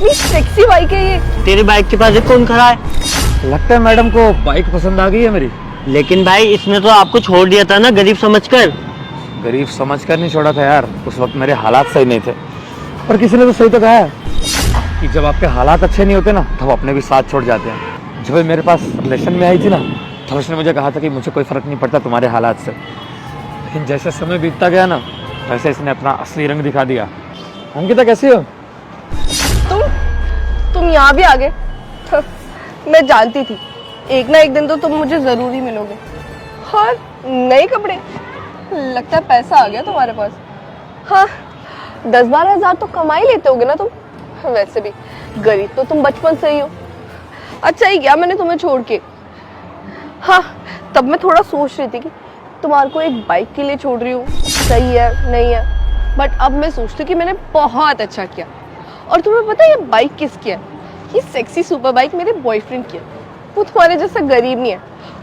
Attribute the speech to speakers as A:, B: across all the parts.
A: इतनी sexy bike है ये।
B: तेरी बाइक के पास कौन खड़ा है?
C: लगता है मैडम को बाइक पसंद आ गई है मेरी।
B: लेकिन भाई इसने तो आपको छोड़ दिया था ना, गरीब समझकर।
C: गरीब समझकर नहीं छोड़ा था यार, उस वक्त मेरे हालात सही नहीं थे। पर किसी ने तो सही तो कहा है कि जब आपके हालात अच्छे नहीं होते ना तब अपने भी साथ छोड़ जाते हैं। जब मेरे पास रिलेशन में आई थी ना तब उसने मुझे कहा था कि मुझे कोई फर्क नहीं पड़ता तुम्हारे हालात से। लेकिन जैसे समय बीतता गया ना वैसे इसने अपना असली रंग दिखा दिया। अंकिता कैसी हो?
A: तुम यहाँ भी आ गए। मैं जानती थी एक ना एक दिन तो तुम मुझे जरूर ही मिलोगे। और नए कपड़े, लगता है पैसा आ गया तुम्हारे पास। हाँ, 10-12 हजार तो कमा ही लेते होगे ना तुम। वैसे भी गरीब तो तुम बचपन से ही हो। अच्छा ही क्या मैंने तुम्हें छोड़ के। हाँ, तब मैं थोड़ा सोच रही थी कि तुम्हारे को एक बाइक के लिए छोड़ रही हूँ, सही है नहीं है। बट अब मैं सोचती हूँ कि मैंने बहुत अच्छा किया। और तुम्हें पता है ये बाइक किसकी है? ये सेक्सी सुपर बाइक मेरे बॉयफ्रेंड की है। वो तुम्हारे जैसा गरीब नहीं है,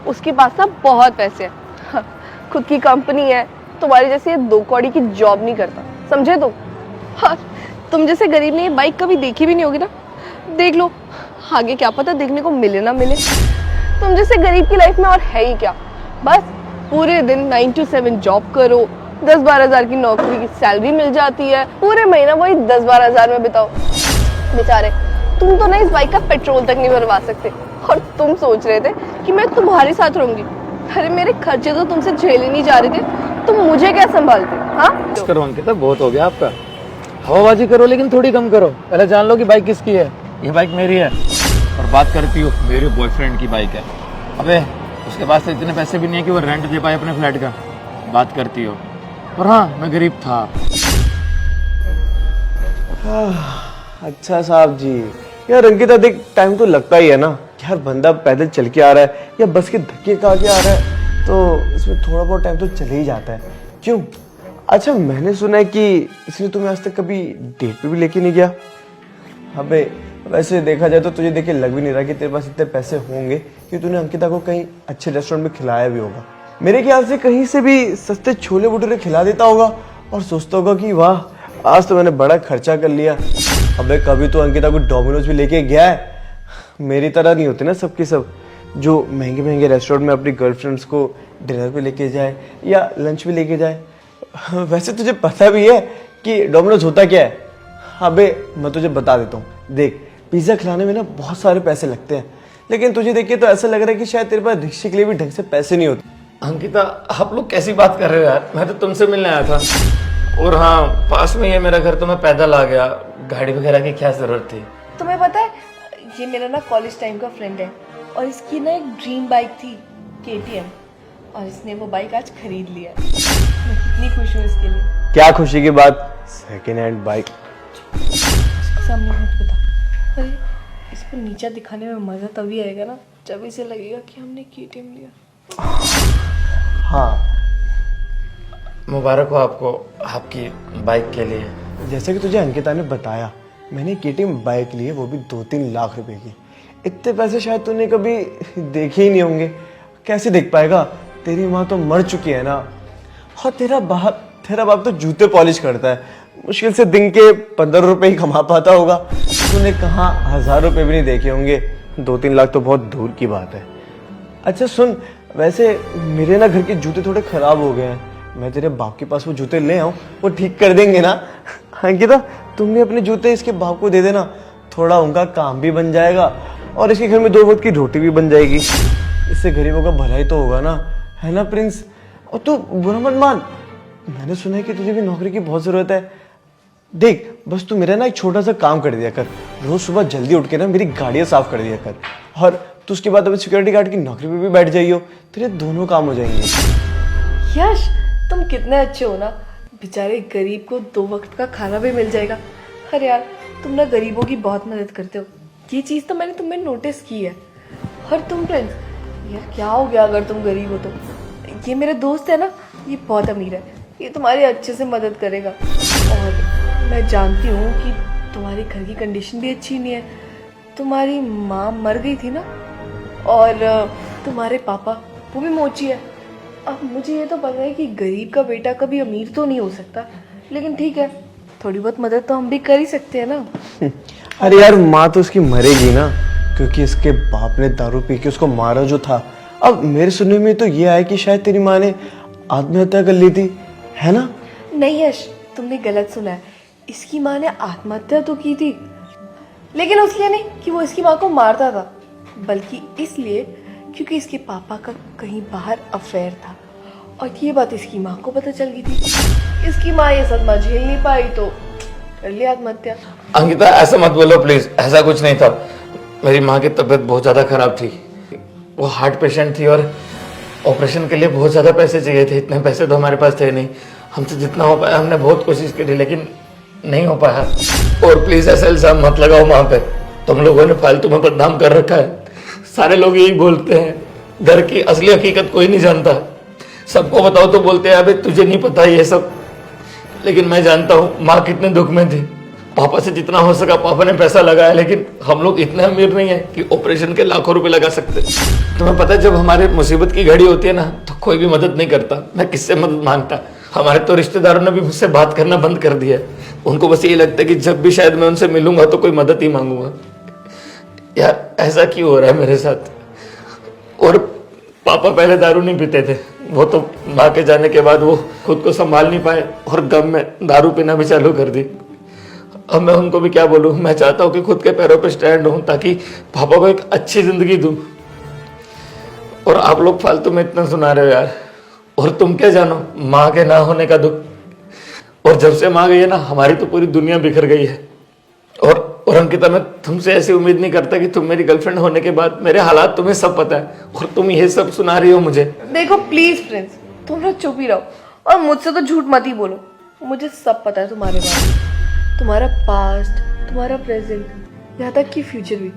A: उसके पास ना बहुत पैसे हैं। हाँ, खुद की कंपनी है, तुम्हारे जैसे ये 2 कौड़ी की जॉब नहीं करता, समझे तुम? हाँ, तुम जैसे गरीब ने ये बाइक कभी देखी भी नहीं होगी ना। देख लो, आगे क्या पता देखने को मिले ना मिले। तुम जैसे गरीब की लाइफ में और है ही क्या। बस पूरे दिन 9 to 7 जॉब करो, 10-12 हजार की नौकरी की सैलरी मिल जाती है, पूरे महीना वही 10-12 हजार में बिताओ। बेचारे तुम तो ना इस बाइक का पेट्रोल तक नहीं भरवा सकते, और तुम सोच रहे थे कि मैं तुम्हारे साथ रहूंगी। अरे मेरे खर्चे तो तुमसे झेले नहीं जा रहे थे, तुम मुझे क्या संभालते? हाँ
C: करो अंकिता, बहुत हो गया आपका। हवाबाजी करो लेकिन थोड़ी कम करो। पहले जान लो कि बाइक किसकी है। ये बाइक मेरी है। और बात करती हो मेरे बॉयफ्रेंड की बाइक है। अबे उसके पास तो इतने पैसे भी नहीं है कि वो रेंट दे पाए अपने फ्लैट का। बात करती हो। और हाँ, मैं गरीब था।
D: अच्छा साहब जी, यार अंकिता देख, टाइम तो लगता ही है ना यार। बंदा पैदल चल के आ रहा है या बस के धक्के खा के आ रहा है तो इसमें थोड़ा बहुत टाइम तो चले ही जाता है। क्यों? अच्छा, मैंने सुना है कि इसने तुम्हें आज तक कभी डेट पे भी लेके नहीं गया। अबे वैसे देखा जाए तो तुझे देख के लग भी नहीं रहा कि तेरे पास इतने पैसे होंगे कि तूने अंकिता को कहीं अच्छे रेस्टोरेंट में खिलाया भी होगा। मेरे ख्याल से कहीं से भी सस्ते छोले भटूरे खिला देता होगा और सोचता होगा कि वाह, आज तो मैंने बड़ा खर्चा कर लिया। अबे कभी तो अंकिता को डोमिनोज भी लेके गया है? मेरी तरह नहीं होते ना सबके सब, जो महंगे महंगे रेस्टोरेंट में अपनी गर्लफ्रेंड्स को डिनर पे लेके जाए या लंच भी लेके जाए। वैसे तुझे पता भी है कि डोमिनोज होता क्या है? अबे मैं तुझे बता देता हूँ, देख पिज्ज़ा खिलाने में ना बहुत सारे पैसे लगते हैं, लेकिन तुझे देख के तो ऐसा लग रहा है कि शायद तेरे पास रिक्शे के लिए भी ढंग से पैसे नहीं होते।
C: अंकिता, आप लोग कैसी बात कर रहे हो यार? मैं तो तुमसे मिलने आया था। और हाँ, पास में ही है मेरा घर, तो मैं पैदल आ गया। गाड़ी वगैरह की क्या जरूरत थी?
A: तुम्हें पता है ये मेरा ना कॉलेज टाइम का फ्रेंड है, और इसकी ना एक ड्रीम बाइक थी KTM, और इसने वो बाइक आज खरीद लिया। मैं कितनी खुश हूँ इसके लिए।
D: क्या खुशी की बात, सेकेंड हैंड बाइक।
A: सामने मत बता। अरे इस पर नीचा दिखाने में मजा तभी आएगा ना जब इसे लगेगा कि हमने KTM लिया।
D: हाँ,
C: मुबारक हो आपको आपकी बाइक के लिए।
D: जैसे कि तुझे अंकिता ने बताया, मैंने KTM बाइक ली है, वो भी 2-3 लाख रुपए की। इतने पैसे शायद तूने कभी देखे ही नहीं होंगे। कैसे देख पाएगा? तेरी माँ तो मर चुकी है ना, और तेरा बाप तो जूते पॉलिश करता है, मुश्किल से दिन के 15 रुपए ही कमा पाता होगा। तूने कहाँ 1000 रुपए भी नहीं देखे होंगे, 2-3 लाख तो बहुत दूर की बात है। अच्छा सुन, वैसे मेरे ना घर के जूते थोड़े खराब हो गए हैं, मैं तेरे बाप के पास वो जूते ले आऊं, वो ठीक कर देंगे ना? अंकिता, तुमने अपने जूते इसके बाप को दे देना, थोड़ा उनका काम भी बन जाएगा और इसके घर में 2 वक्त की रोटी भी बन जाएगी। इससे गरीबों का भलाई तो होगा ना, है ना प्रिंस? और तू बुरा मत मान, मैंने सुना है कि तुझे भी नौकरी की बहुत जरूरत है। देख, बस तू मेरा ना एक छोटा सा काम कर दिया कर, रोज सुबह जल्दी उठ के ना मेरी गाड़ियां साफ कर दिया कर, और तू उसके बाद अभी सिक्योरिटी गार्ड की नौकरी पे भी बैठ जाइयो, तेरे दोनों काम हो जाएंगे।
A: यश, तुम कितने अच्छे हो ना, बेचारे गरीब को 2 वक्त का खाना भी मिल जाएगा। अरे यार, तुम ना गरीबों की बहुत मदद करते हो, ये चीज़ तो मैंने तुम्हें नोटिस की है। और तुम प्रिंस, यार क्या हो गया अगर तुम गरीब हो तो? ये मेरे दोस्त है ना, ये बहुत अमीर है, ये तुम्हारी अच्छे से मदद करेगा। और मैं जानती हूँ कि तुम्हारे घर की कंडीशन भी अच्छी नहीं है, तुम्हारी माँ मर गई थी ना, और तुम्हारे पापा वो भी मोची है। अब मुझे ये तो पता है कि गरीब का बेटा कभी अमीर तो नहीं हो सकता, लेकिन ठीक है, थोड़ी बहुत मदद तो हम भी कर ही सकते हैं ना।
D: अरे यार माँ तो उसकी मरेगी ना, क्योंकि इसके बाप ने दारू पी के उसको मारा जो था। अब मेरे सुनने में तो ये आया कि शायद तेरी माँ ने आत्महत्या कर ली थी, है ना?
A: नहीं यश, तुमने गलत सुना है। इसकी माँ ने आत्महत्या तो की थी, लेकिन उसलिए नहीं कि वो इसकी माँ को मारता था, बल्कि इसलिए क्योंकि इसके पापा का कहीं बाहर अफेयर था और ये बात इसकी माँ को पता चल गई थी। इसकी माँ ये सदमा झेल नहीं पाई तो कर लिया आत्महत्या।
C: अंकिता ऐसा मत बोलो प्लीज, ऐसा कुछ नहीं था। मेरी माँ की तबीयत बहुत ज्यादा खराब थी, वो हार्ट पेशेंट थी और ऑपरेशन के लिए बहुत ज्यादा पैसे चाहिए थे। इतने पैसे तो हमारे पास थे नहीं, हमसे जितना हो पाया हमने बहुत कोशिश करी लेकिन नहीं हो पाया। और प्लीज ऐसा इल्जाम मत लगाओ माँ पे, तुम लोगों ने फालतू में बदनाम कर रखा है। सारे लोग यही बोलते हैं, घर की असली हकीकत कोई नहीं जानता। सबको बताओ तो बोलते हैं अबे तुझे नहीं पता ये सब, लेकिन मैं जानता हूँ माँ कितने दुख में थी। पापा से जितना हो सका पापा ने पैसा लगाया, लेकिन हम लोग इतने अमीर नहीं है कि ऑपरेशन के लाखों रुपए लगा सकते। तुम्हें पता है जब हमारे मुसीबत की घड़ी होती है ना तो कोई भी मदद नहीं करता, मैं किससे मदद मांगता। हमारे तो रिश्तेदारों ने भी मुझसे बात करना बंद कर दिया। उनको बस ये लगता है कि जब भी शायद मैं उनसे मिलूंगा तो कोई मदद ही मांगूंगा। यार ऐसा क्यों हो रहा है मेरे साथ? और पापा पहले दारू नहीं पीते थे, वो तो माँ के जाने के बाद वो खुद को संभाल नहीं पाए और गम में दारू पीना भी चालू कर दी। अब मैं उनको भी क्या बोलूं, मैं चाहता हूँ कि खुद के पैरों पे स्टैंड हूं ताकि पापा को एक अच्छी जिंदगी दूं। और आप लोग फालतू में इतना सुना रहे हो यार। और तुम क्या जानो माँ के ना होने का दुख। और जब से माँ गई है ना हमारी तो पूरी दुनिया बिखर गई है। और अंकिता मैं तुमसे ऐसी उम्मीद नहीं करता कि तुम मेरी गर्लफ्रेंड होने के बाद मेरे हालात तुम्हें सब पता है और तुम ये सब सुना रही हो मुझे।
A: देखो प्लीज फ्रेंड्स, तुम लोग चुप ही रहो और मुझसे तो झूठ मत ही बोलो। मुझे सब पता है तुम्हारे बारे में, तुम्हारा पास्ट, तुम्हारा प्रेजेंट, यहाँ तक कि फ्यूचर भी।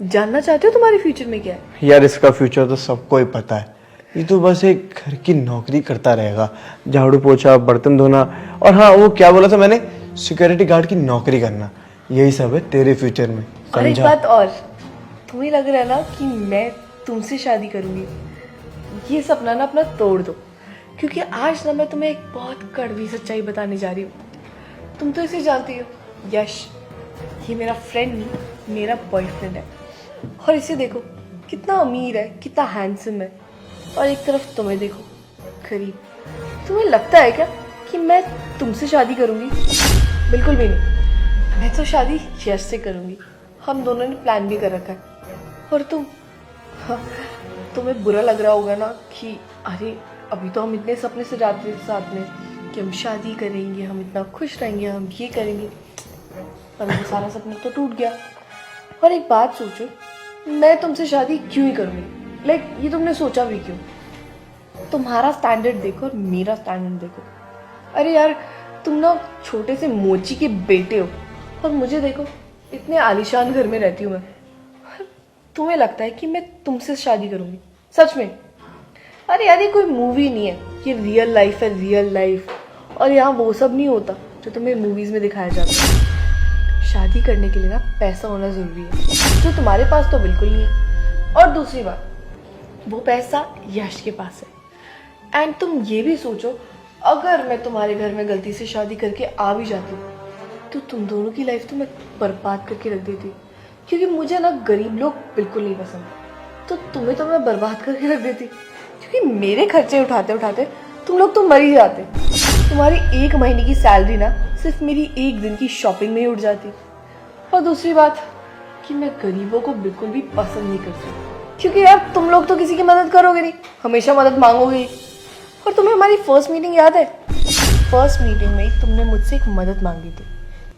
A: जानना चाहते हो तुम्हारे फ्यूचर में क्या है?
D: यार इसका फ्यूचर तो सबको ही पता है, ये तो बस एक घर की नौकरी करता रहेगा, झाड़ू पोछा बर्तन धोना, और हाँ वो क्या बोला था मैंने, सिक्योरिटी गार्ड की नौकरी करना। यही सब है तेरे फ्यूचर में,
A: और एक
D: समझा?
A: बात और, तुम्हें लग रहा है ना कि मैं तुमसे शादी करूंगी, ये सपना ना अपना तोड़ दो, क्योंकि आज ना मैं तुम्हें एक बहुत कड़वी सच्चाई बताने जा रही हूँ। तुम तो इसे जानती हो, यश ये मेरा फ्रेंड नहीं मेरा बॉयफ्रेंड है। और इसे देखो कितना अमीर है, कितना हैंडसम है, और एक तरफ तुम्हें देखो गरीब। तुम्हें लगता है क्या कि मैं तुमसे शादी करूंगी? बिल्कुल भी नहीं, मैं तो शादी यश से करूंगी। हम दोनों ने प्लान भी कर रखा है। और तुम, हाँ, तुम्हें बुरा लग रहा होगा ना कि अरे अभी तो हम इतने सपने से जाते थे साथ में कि हम शादी करेंगे, हम इतना खुश रहेंगे, हम ये करेंगे, पर वो सारा सपना तो टूट गया। और एक बात सोचो, मैं तुमसे शादी क्यों ही करूँगी? लाइक ये तुमने सोचा भी क्यों? तुम्हारा स्टैंडर्ड देखो और मेरा स्टैंडर्ड देखो। अरे यार तुम ना छोटे से मोची के बेटे हो और मुझे देखो इतने आलीशान घर में रहती हूँ मैं। तुम्हें लगता है कि मैं तुमसे शादी करूँगी? सच में? अरे यार ये कोई मूवी नहीं है, ये रियल लाइफ है, रियल लाइफ। और यहाँ वो सब नहीं होता जो तुम्हें मूवीज में दिखाया जाता है। शादी करने के लिए ना पैसा होना जरूरी है, जो तुम्हारे पास तो बिल्कुल नहीं है। और दूसरी बात, वो पैसा यश के पास है। एंड तुम ये भी सोचो, अगर मैं तुम्हारे घर में गलती से शादी करके आ भी जाती तो तुम दोनों की लाइफ तो मैं बर्बाद करके रख देती, क्योंकि मुझे ना गरीब लोग बिल्कुल नहीं पसंद। तो तुम्हें तो मैं बर्बाद करके रख देती, क्योंकि मेरे खर्चे उठाते उठाते तुम लोग तो मर ही जाते। तुम्हारी 1 महीने की सैलरी ना सिर्फ मेरी 1 दिन की शॉपिंग में ही उठ जाती। और दूसरी बात कि मैं गरीबों को बिल्कुल भी पसंद नहीं करती, क्योंकि यार तुम लोग तो किसी की मदद करोगे नहीं, हमेशा मदद मांगोगे ही। और तुम्हें हमारी फर्स्ट मीटिंग याद है? फर्स्ट मीटिंग में ही तुमने मुझसे एक मदद मांगी थी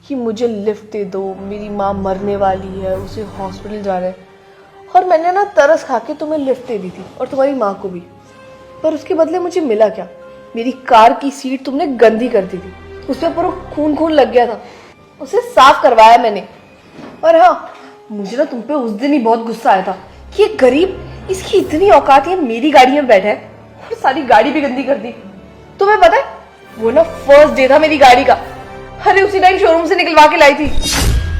A: कि मुझे लिफ्ट दे दो, मेरी माँ मरने वाली है, उसे हॉस्पिटल जा रहा है। और मैंने ना तरस खा के तुम्हें लिफ्ट दे दी थी और तुम्हारी माँ को भी। पर उसके बदले मुझे मिला क्या? मेरी कार की सीट तुमने गंदी कर दी थी, उस पर पूरा खून खून लग गया था, उसे साफ करवाया मैंने। और हाँ, मुझे ना तुम पे उस दिन ही बहुत गुस्सा आया था कि ये गरीब, इसकी इतनी औकात है, मेरी गाड़ी में बैठा है और सारी गाड़ी भी गंदी कर दी। तुम्हें पता है वो ना फर्स्ट डे था मेरी गाड़ी का, अरे उसी टाइम शोरूम से निकलवा के लाई थी।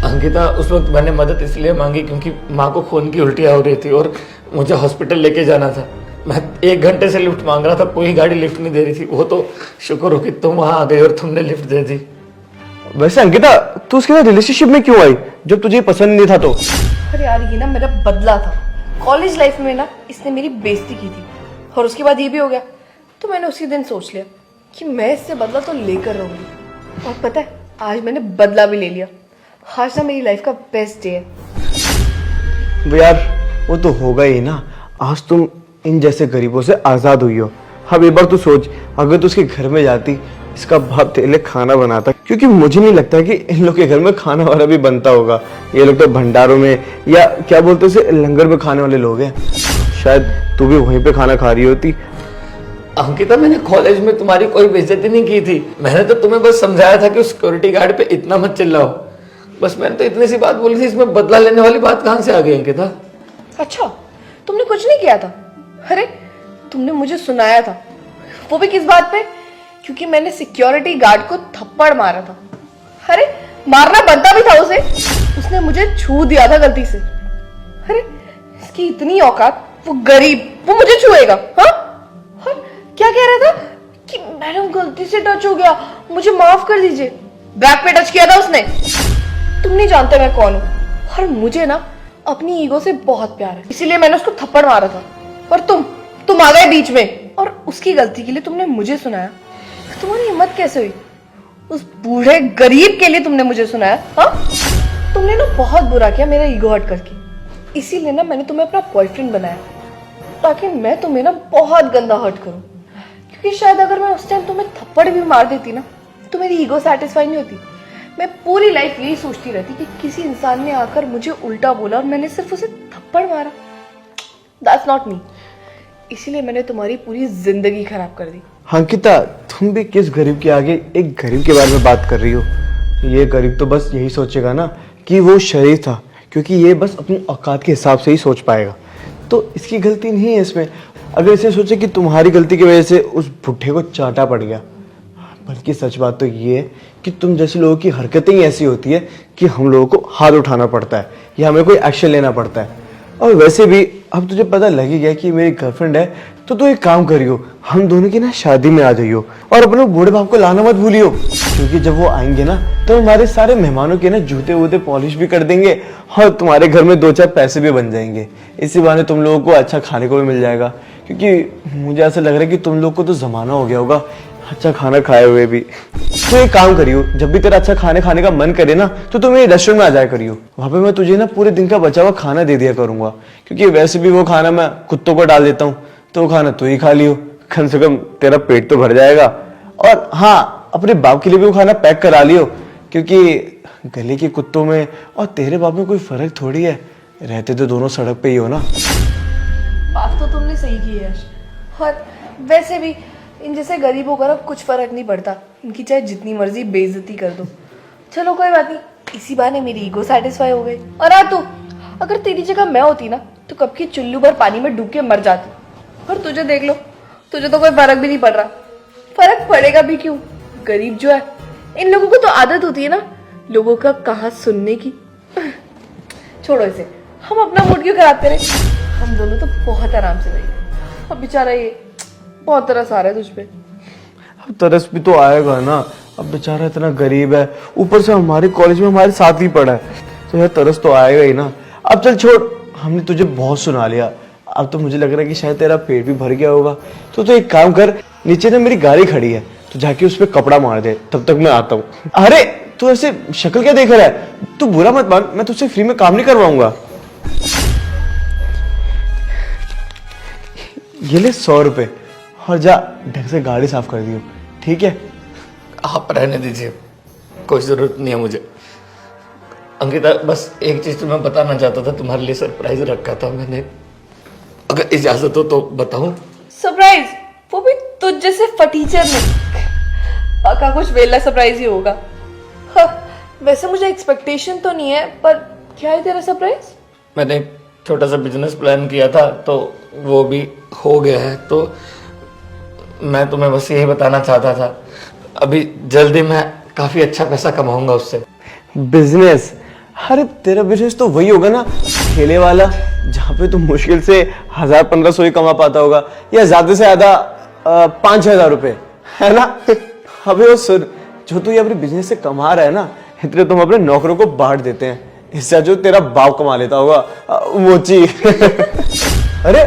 C: अंकिता उस वक्त मैंने मदद इसलिए मांगी क्योंकि माँ को खून की उल्टियाँ हो रही थी और मुझे हॉस्पिटल लेके जाना था। मैं 1 घंटे से लिफ्ट मांग रहा था, कोई गाड़ी लिफ्ट नहीं दे रही थी। वो तो शुक्र हो कि तुम वहाँ आ गए और तुमने लिफ्ट दे दी।
D: वैसे अंकिता, तू उसके साथ रिलेशनशिप में क्यों आई जब तुझे पसंद नहीं था तो?
A: अरे यार ये ना मेरा बदला था। कॉलेज लाइफ में ना इसने मेरी बेइज्जती की थी और उसके बाद ये भी हो गया, तो मैंने उसी दिन सोच लिया कि मैं इससे बदला तो लेकर रहूंगी। और पता है आज मैंने बदला भी ले लिया। आज ना मेरी लाइफ का बेस्ट डे है।
D: वो यार वो तो होगा ही ना, आज तुम इन जैसे गरीबों से आजाद हुई हो। अब एक बार तू सोच, अगर तू उसके घर में जाती, इसका बाप तेरे लिए खाना बनाता, क्योंकि मुझे नहीं लगता कि इन लोग के घर में खाना वाला भी बनता होगा। ये लोग तो भंडारों में या क्या बोलते हैं उसे, लंगर में खाने वाले लोग हैं। शायद तू भी वहीं पे खाना खा रही होती।
C: अंकिता, मैंने कॉलेज में तुम्हारी कोई बेइज्जती नहीं की थी। मैंने तो तुम्हें बस समझाया था कि उस सिक्योरिटी गार्ड पे इतना मत चिल्लाओ। बस मैंने तो इतनी सी बात बोली थी, इसमें बदला लेने वाली बात कहाँ से आ गई अंकिता?
A: अच्छा तुमने कुछ नहीं किया था? अरे तुमने मुझे सुनाया था, वो भी किस बात पे? क्योंकि मैंने सिक्योरिटी गार्ड को थप्पड़ मारा था। अरे मारना बनता भी था उसे, उसने मुझे छू दिया था गलती से। अरे इसकी इतनी औकात, वो गरीब, वो मुझे छुएगा? हाँ, और क्या कह रहा था कि मैडम गलती से टच हो गया, मुझे माफ कर दीजिए। बैक पे टच किया था उसने। तुम नहीं जानते मैं कौन हूँ, और मुझे ना अपनी ईगो से बहुत प्यार है, इसीलिए मैंने उसको थप्पड़ मारा था। और तुम आ गए बीच में, और उसकी गलती के लिए तुमने मुझे सुनाया। तुम्हारी हिम्मत कैसे हुई? उस बूढ़े गरीब के लिए तुमने मुझे सुनाया? हाँ, तुमने ना बहुत बुरा किया मेरा ईगो हर्ट करके। इसीलिए ना मैंने तुम्हें अपना बॉयफ्रेंड बनाया, ताकि मैं तुम्हें ना बहुत गंदा हर्ट करूं। क्योंकि शायद अगर मैं उस टाइम तुम्हें थप्पड़ भी मार देती ना, तो मेरी ईगो सेटिस्फाई नहीं होती। मैं पूरी लाइफ यही सोचती रहती कि किसी इंसान ने आकर मुझे उल्टा बोला और मैंने सिर्फ उसे थप्पड़ मारा। That's not me. इसीलिए मैंने तुम्हारी पूरी जिंदगी खराब कर दी।
D: अंकिता, तुम भी किस गरीब के आगे एक गरीब के बारे में बात कर रही हो? ये गरीब तो बस यही सोचेगा ना कि वो शरीफ था, क्योंकि ये बस अपनी औकात के हिसाब से ही सोच पाएगा। तो इसकी गलती नहीं है इसमें। अगर इसे सोचे कि तुम्हारी गलती की वजह से उस बुढ़े को चाटा पड़ गया, बल्कि सच बात तो ये है कि तुम जैसे लोगों की हरकतें ही ऐसी होती है कि हम लोगों को हाथ उठाना पड़ता है या हमें कोई एक्शन लेना पड़ता है। और वैसे भी अब तुझे पता लग ही गया कि मेरी गर्लफ्रेंड है, तो तू एक काम करियो, हम दोनों की ना शादी में आ जाइयो और अपने बूढ़े बाप को लाना मत भूलियो, क्योंकि जब वो आएंगे ना तो हमारे सारे मेहमानों के ना जूते वूते पॉलिश भी कर देंगे और तुम्हारे घर में 2-4 पैसे भी बन जाएंगे। इसी बहाने तुम लोगों को अच्छा खाने को भी मिल जाएगा, क्योंकि मुझे ऐसा लग रहा है कि तुम लोग को तो जमाना हो गया होगा अच्छा खाना खाए हुए भी। तो एक काम करियो, जब भी तेरा अच्छा खाने खाने का मन करे ना, तो तुम मेरे रेस्टोरेंट में आ जाया करियो। वहां पे मैं तुझे ना पूरे दिन का बचा हुआ खाना दे दिया करूंगा, क्योंकि वैसे भी वो खाना मैं कुत्तों को डाल देता हूँ, तो वो खाना तू ही खा लियो, कम से कम तेरा पेट तो भर जाएगा। और हाँ, अपने बाप के लिए भी वो खाना पैक करा लियो, क्योंकि गली के कुत्तों में और तेरे बाप में कोई फर्क थोड़ी है, रहते तो दोनों सड़क पे ही हो ना।
A: बात तो तुमने सही की है। और वैसे भी इन जैसे गरीबों का कुछ फर्क नहीं पड़ता, इनकी चाहे जितनी मर्जी बेइज्जती कर दो। चलो कोई बात नहीं, इसी बहाने मेरी ईगो सेटिस्फाई हो गई। और हाँ, तू अगर तेरी जगह मैं होती ना, तो कब की चुल्लू भर पानी में डूब के मर जाती। और तुझे देख लो, तुझे तो कोई फर्क भी नहीं पड़ रहा। फर्क पड़ेगा भी क्यों? गरीब जो है, इन लोगों को तो आदत होती है ना लोगों का कहा सुनने की। छोड़ो इसे, हम अपना मूड क्यों खराब करें? हम दोनों तो बहुत आराम से रहेंगे। अब बेचारा ये बहुत तरस आ रहा है तुझ पे।
D: अब तरस भी तो आएगा ना, अब बेचारा इतना गरीब है, ऊपर से हमारे कॉलेज में हमारे साथ ही पढ़ा है, तो यार तरस तो आएगा ही ना। अब चल छोड़, हमने तुझे बहुत सुना लिया, अब तो मुझे लग रहा है कि शायद तेरा पेट भी भर गया होगा। तो एक काम कर, नीचे ना मेरी गाड़ी खड़ी है, तो जाके उस पर कपड़ा मार दे, तब तक मैं आता हूँ। अरे तू ऐसे शक्ल क्या देख रहा है? तू बुरा मत मान, मैं तुझसे फ्री में काम नहीं करवाऊंगा। ये ले 100 रुपए और जा ढंग से गाड़ी साफ कर दियो, ठीक है?
C: आप रहने दीजिए, कोई जरूरत नहीं है मुझे। अंकिता, बस एक चीज तो मैं बताना चाहता था, तुम्हारे लिए सरप्राइज रखा था मैंने, अगर इजाजत हो तो बताऊं?
A: सरप्राइज? वो भी तुझ जैसे फटीचर ने? पक्का कुछ वेला सरप्राइज ही होगा। हाँ, वैसे मुझे एक्सपेक्टेशन तो नहीं है, पर क्या है तेरा सरप्राइज?
C: मैंने एक छोटा सा बिजनेस प्लान किया था, तो वो भी हो गया है। तो मैं तुम्हें बस यही बताना चाहता था, अभी जल्दी मैं काफी अच्छा पैसा कमाऊंगा उससे।
D: बिजनेस? अरे तेरा बिजनेस तो वही होगा ना, ठेले वाला, जहाँ पे तुम मुश्किल से 1000-1500 ही कमा पाता होगा, या ज्यादा से ज्यादा 5000 रुपए, है ना? अबे वो सुन, जो तू ये अपने बिजनेस से कमा रहा है ना, इतने तुम अपने नौकरों को बांट देते हैं। इससे जो तेरा बाप कमा लेता होगा मोची। अरे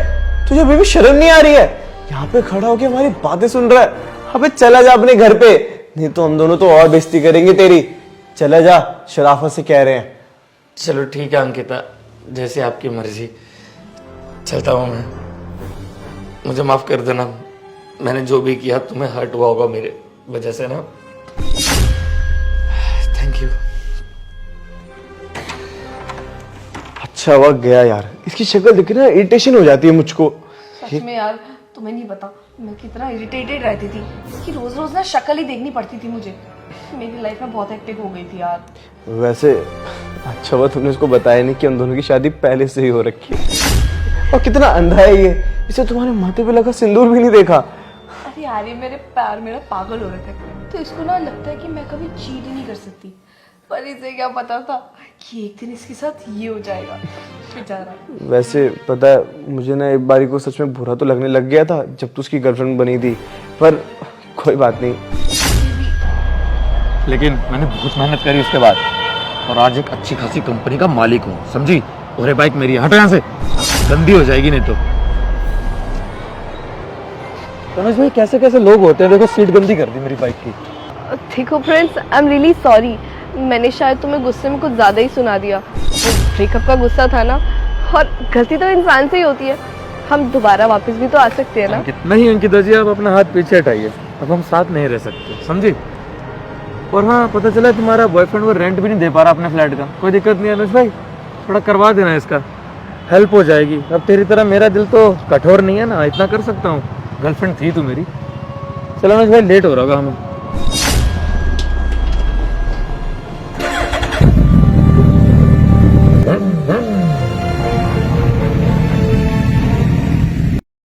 D: तुझे अभी भी शर्म नहीं आ रही है? यहाँ पे खड़ा होके हमारी बातें सुन रहा है। अबे चला जा अपने घर पे, नहीं तो हम दोनों तो और बेइज्जती करेंगे तेरी। चला जा, शराफत से कह रहे हैं।
C: चलो ठीक है अंकिता, जैसे आपकी मर्जी, चलता हूँ मैं। मुझे माफ कर देना, मैंने जो भी किया तुम्हें हर्ट हुआ होगा मेरे वजह से ना। Thank you.
D: अच्छा वक्त गया यार, इसकी शक्ल देख के ना इरिटेशन हो जाती है मुझको।
A: सच में यार, तुम्हें नहीं पता मैं कितना इरिटेटेड रहती थी। इसकी रोज रोज ना शक्ल ही देखनी पड़ती थी मुझे। मेरी लाइफ में बहुत हेक्टिक हो गई थी यार।
D: वैसे अच्छा हुआ तुमने उसको बताया नहीं कि हम दोनों की शादी पहले से ही हो रखी है। और कितना अंधा है ये, इसे तुम्हारे माथे पे लगा सिंदूर भी नहीं देखा।
A: अरे यार, ये मेरे पैर मेरा पागल हो रखे थे, तो इसको ना लगता है कि मैं कभी चीट ही नहीं कर सकती। पर इसे क्या पता था कि एक दिन इसके साथ ये हो जाएगा बेचारा।
D: वैसे पता है, मुझे ना एक बारी को सच में बुरा तो लगने लग गया था जब तू उसकी गर्लफ्रेंड बनी थी, पर कोई बात नहीं।
C: लेकिन मैंने बहुत मेहनत करी उसके बाद, और आज एक अच्छी खासी कंपनी का मालिक हूँ, समझी। और ये बाइक मेरी, हटो यहाँ से, गंदी हो जाएगी नहीं तो। तनुज भाई, कैसे कैसे लोग होते हैं, देखो सीट गंदी कर दी मेरी बाइक की।
A: देखो friends, I am really sorry. मैंने शायद तुम्हें गुस्से में कुछ ज़्यादा ही सुना दिया। ब्रेकअप का गुस्सा था ना, और गलती तो इंसान से ही होती है। हम दोबारा वापस भी तो आ सकते हैं ना।
C: नहीं अंकिता जी, आप अपना हाथ पीछे हटाइए, अब हम साथ नहीं रह सकते, समझी। और हाँ, पता चला तुम्हारा बॉयफ्रेंड वो रेंट भी नहीं दे पा रहा अपने फ्लैट का। कोई दिक्कत नहीं है अनुज भाई, थोड़ा करवा देना, इसका हेल्प हो जाएगी। अब तेरी तरह मेरा दिल तो कठोर नहीं है ना, इतना कर सकता हूँ। गर्लफ्रेंड थी तू मेरी। चलो अनुज भाई, लेट हो रहा होगा हमें।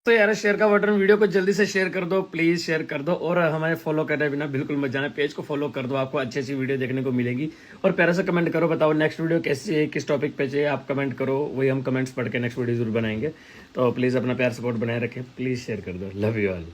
C: तो यार शेयर का बटन, वीडियो को जल्दी से शेयर कर दो, प्लीज शेयर कर दो। और हमें फॉलो करने बिना बिल्कुल मत जाना, पेज को फॉलो कर दो, आपको अच्छी अच्छी वीडियो देखने को मिलेगी। और प्यारा सा कमेंट करो, बताओ नेक्स्ट वीडियो कैसी चाहिए, किस टॉपिक पे चाहिए, आप कमेंट करो, वही हम कमेंट्स पढ़ के नेक्स्ट वीडियो जरूर बनाएंगे। तो प्लीज अपना प्यार सपोर्ट बनाए रखें, प्लीज शेयर कर दो। Love you all.